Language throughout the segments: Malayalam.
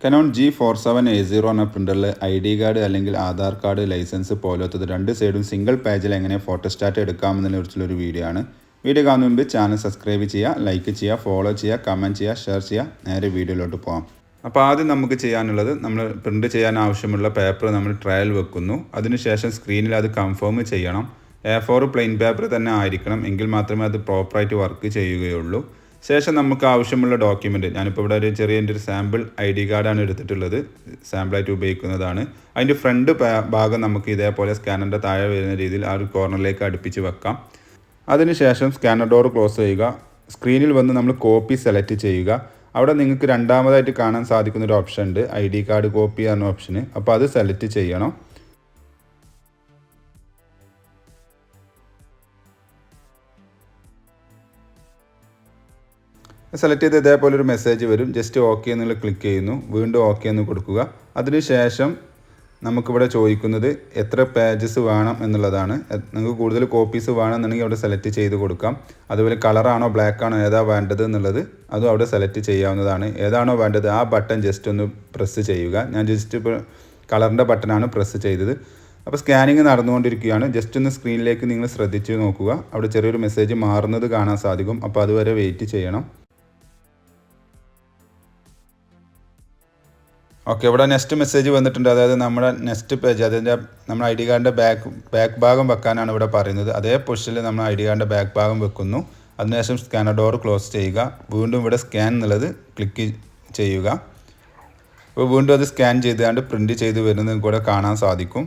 Canon G47A0 എന്ന പ്രിൻ്ററിൽ ID കാർഡ് അല്ലെങ്കിൽ ആധാർ കാർഡ് ലൈസൻസ് പോലത്തത് രണ്ട് സൈഡും സിംഗിൾ പേജിൽ എങ്ങനെ ഫോട്ടോസ്റ്റാറ്റ് എടുക്കാമെന്നതിനെ കുറിച്ചുള്ളൊരു വീഡിയോ ആണ്. വീഡിയോ കാണുന്ന മുമ്പ് ചാനൽ സബ്സ്ക്രൈബ് ചെയ്യുക, ലൈക്ക് ചെയ്യുക, ഫോളോ ചെയ്യുക, കമൻറ്റ് ചെയ്യുക, ഷെയർ ചെയ്യുക. നേരെ വീഡിയോയിലോട്ട് പോകാം. അപ്പോൾ ആദ്യം നമുക്ക് ചെയ്യാനുള്ളത്, നമ്മൾ പ്രിൻ്റ് ചെയ്യാൻ ആവശ്യമുള്ള പേപ്പർ നമ്മൾ ട്രയൽ വെക്കുന്നു. അതിനുശേഷം സ്ക്രീനിൽ അത് കൺഫേം ചെയ്യണം. A4 പ്ലെയിൻ പേപ്പർ തന്നെ ആയിരിക്കണം, എങ്കിൽ മാത്രമേ അത് പ്രോപ്പറായിട്ട് വർക്ക് ചെയ്യുകയുള്ളൂ. ശേഷം നമുക്ക് ആവശ്യമുള്ള ഡോക്യുമെൻറ്റ്, ഞാനിപ്പോൾ ഇവിടെ ഒരു ചെറിയ സാമ്പിൾ ID കാർഡാണ് എടുത്തിട്ടുള്ളത്, സാമ്പിളായിട്ട് ഉപയോഗിക്കുന്നതാണ്. അതിൻ്റെ ഫ്രണ്ട് ഭാഗം നമുക്ക് ഇതേപോലെ സ്കാനറിൻ്റെ താഴെ വരുന്ന രീതിയിൽ ആ ഒരു കോർണറിലേക്ക് അടുപ്പിച്ച് വെക്കാം. അതിനുശേഷം സ്കാനർ ഡോർ ക്ലോസ് ചെയ്യുക. സ്ക്രീനിൽ വന്ന് നമ്മൾ കോപ്പി സെലക്ട് ചെയ്യുക. അവിടെ നിങ്ങൾക്ക് രണ്ടാമതായിട്ട് കാണാൻ സാധിക്കുന്നൊരു ഓപ്ഷൻ ഉണ്ട്, ID കാർഡ് കോപ്പി എന്ന ഓപ്ഷന്. അപ്പോൾ അത് സെലക്ട് ചെയ്യണം. സെലക്ട് ചെയ്ത് ഇതേപോലെ ഒരു മെസ്സേജ് വരും. ജസ്റ്റ് ഓക്കെ എന്നുള്ള ക്ലിക്ക് ചെയ്യുന്നു, വീണ്ടും ഓക്കെ എന്ന് കൊടുക്കുക. അതിനുശേഷം നമുക്കിവിടെ ചോദിക്കുന്നത് എത്ര പേജസ് വേണം എന്നുള്ളതാണ്. നിങ്ങൾക്ക് കൂടുതൽ കോപ്പീസ് വേണമെന്നുണ്ടെങ്കിൽ അവിടെ സെലക്ട് ചെയ്ത് കൊടുക്കാം. അതുപോലെ കളറാണോ ബ്ലാക്ക് ആണോ ഏതാ വേണ്ടത് എന്നുള്ളത് അതും അവിടെ സെലക്ട് ചെയ്യാവുന്നതാണ്. ഏതാണോ വേണ്ടത് ആ ബട്ടൺ ജസ്റ്റ് ഒന്ന് പ്രസ് ചെയ്യുക. ഞാൻ ജസ്റ്റ് ഇപ്പോൾ കളറിൻ്റെ ബട്ടനാണ് പ്രസ് ചെയ്തത്. അപ്പോൾ സ്കാനിങ് നടന്നുകൊണ്ടിരിക്കുകയാണ്. ജസ്റ്റ് ഒന്ന് സ്ക്രീനിലേക്ക് നിങ്ങൾ ശ്രദ്ധിച്ച് നോക്കുക. അവിടെ ചെറിയൊരു മെസ്സേജ് മാറുന്നത് കാണാൻ സാധിക്കും. അപ്പോൾ അതുവരെ വെയിറ്റ് ചെയ്യണം. ഓക്കെ, ഇവിടെ നെക്സ്റ്റ് മെസ്സേജ് വന്നിട്ടുണ്ട്. അതായത് നമ്മുടെ നെക്സ്റ്റ് പേജ്, അതിൻ്റെ നമ്മുടെ ID കാർഡിൻ്റെ ബാക്ക് ഭാഗം വെക്കാനാണ് ഇവിടെ പറയുന്നത്. അതേ പൊസിഷനിൽ നമ്മൾ ID കാർഡിൻ്റെ ബാക്ക് ഭാഗം വെക്കുന്നു. അതിനുശേഷം സ്കാനർ ഡോർ ക്ലോസ് ചെയ്യുക. വീണ്ടും ഇവിടെ സ്കാൻ എന്നുള്ളത് ക്ലിക്ക് ചെയ്യുക. അപ്പോൾ വീണ്ടും അത് സ്കാൻ ചെയ്തുകൊണ്ട് പ്രിൻറ്റ് ചെയ്ത് വരുന്നത് കൂടെ കാണാൻ സാധിക്കും.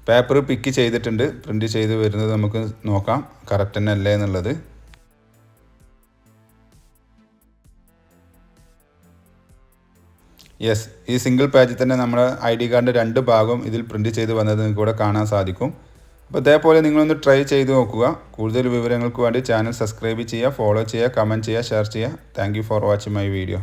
പേപ്പർ പിക്ക് ചെയ്തിട്ടുണ്ട്, പ്രിൻ്റ് ചെയ്ത് വരുന്നത് നമുക്ക് നോക്കാം കറക്റ്റ് തന്നെ അല്ലേ എന്നുള്ളത്. യെസ്, ഈ സിംഗിൾ പേജിൽ തന്നെ നമ്മുടെ ID കാർഡിൻ്റെ രണ്ട് ഭാഗവും ഇതിൽ പ്രിൻ്റ് ചെയ്ത് വന്നത് നിങ്ങൾക്ക് ഇവിടെ കാണാൻ സാധിക്കും. അപ്പോൾ ഇതേപോലെ നിങ്ങളൊന്ന് ട്രൈ ചെയ്ത് നോക്കുക. കൂടുതൽ വിവരങ്ങൾക്ക് വേണ്ടി ചാനൽ സബ്സ്ക്രൈബ് ചെയ്യുക, ഫോളോ ചെയ്യുക, കമൻറ്റ് ചെയ്യുക, ഷെയർ ചെയ്യുക. Thank you for watching my video.